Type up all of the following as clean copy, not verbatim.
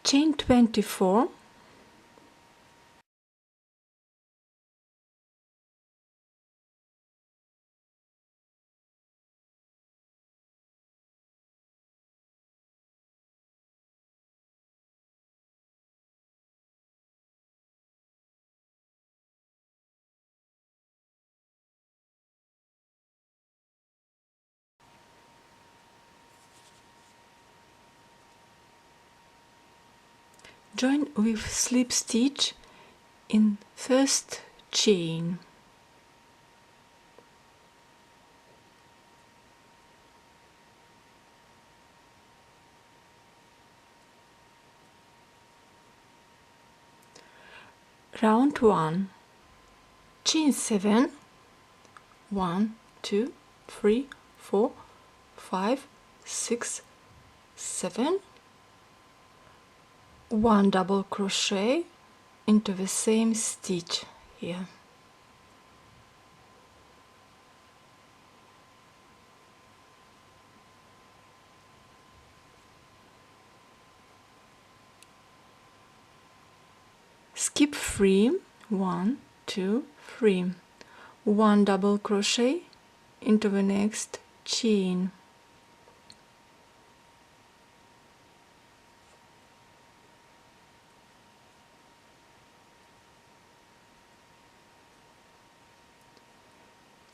Chain 24, join with slip stitch in first chain. Round 1, chain 7, 1, 2, 3, 4, 5, 6, 7, 1 double crochet into the same stitch here. Skip 3, 1, 2, 3, 1 double crochet into the next chain.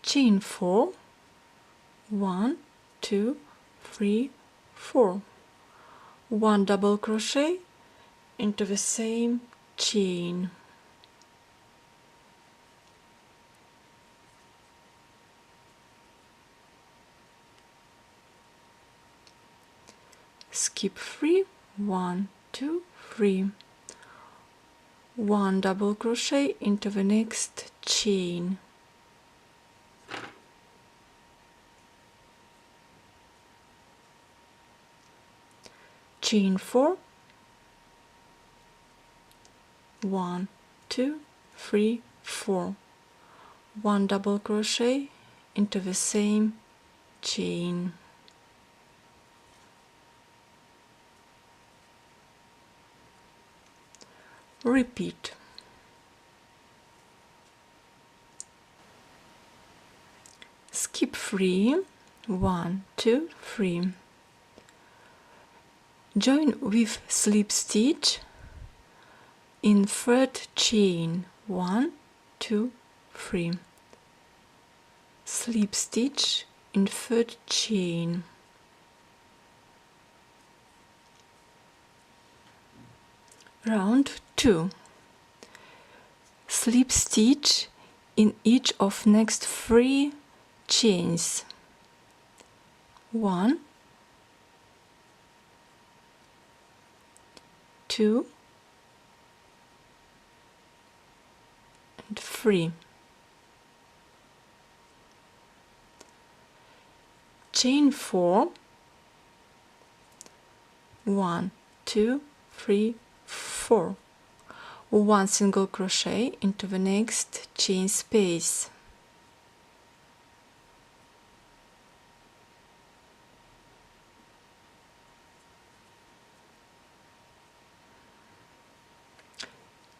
Chain 4, 1, 2, 3, 4, 1 double crochet into the same chain. Skip 3, 1, 2, 3, 1 double crochet into the next chain. Chain 4, 1, 2, 3, 4, 1 double crochet into the same chain. Repeat. Skip 3, 1, 2, 3. Join with slip stitch in third chain. 1, 2, 3. Slip stitch in third chain. Round 2. Slip stitch in each of next 3 chains. 1, 2, and 3. Chain 4, 1, 2, 3, 4. 1 single crochet into the next chain space.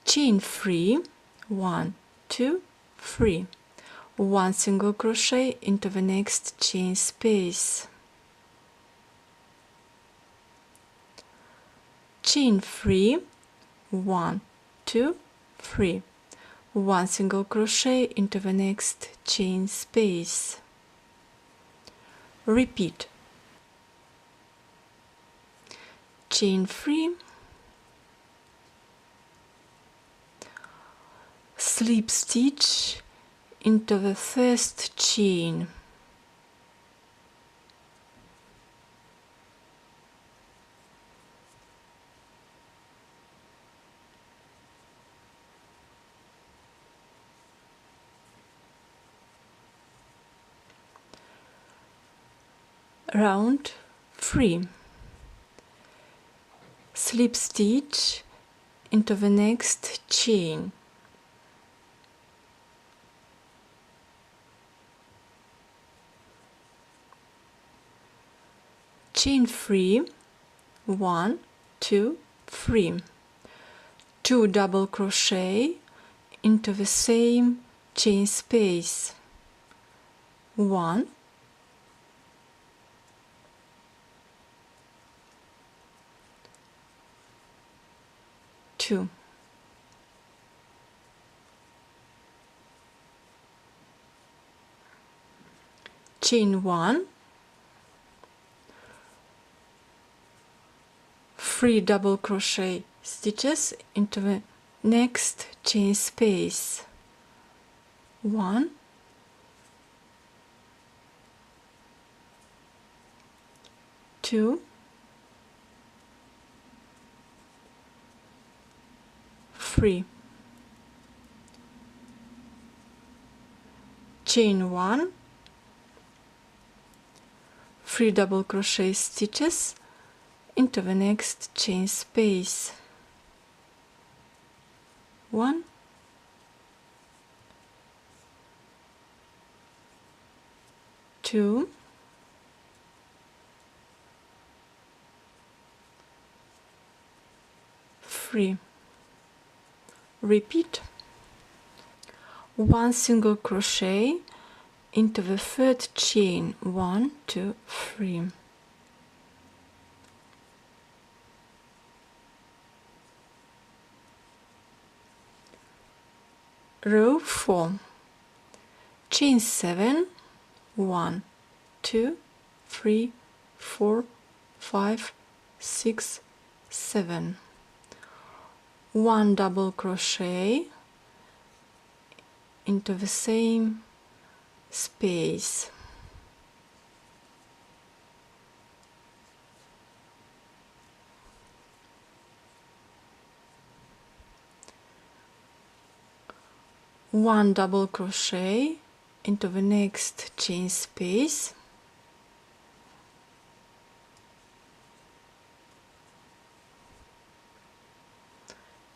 Chain 3, 1, 2, 3. 1 single crochet into the next chain space. Chain 3, 1, 2, 3. 1 single crochet into the next chain space. Repeat. Chain 3, slip stitch into the first chain. Round 3. Slip stitch into the next chain. Chain 3, 1, 2, 3, 2 double crochet into the same chain space, 1, 2, chain 1, 3 double crochet stitches into the next chain space, 1, 2, 3, chain 1, 3 double crochet stitches into the next chain space, 1, 2, 3. Repeat. 1 single crochet into the third chain, 1, 2, 3. Row 4, chain 7, 1, 2, 3, 4, 5, 6, 7. 1 double crochet into the same space. One double crochet into the next chain space,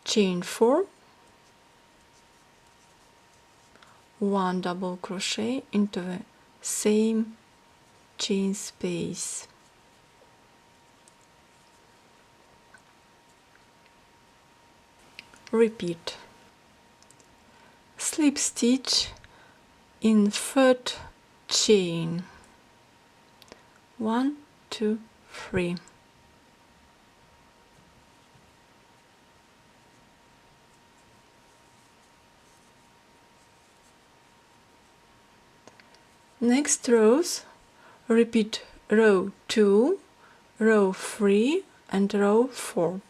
chain 4, 1 double crochet into the same chain space, repeat. Slip stitch in third chain, 1, 2, 3. Next rows, repeat row 2, row 3 and row 4.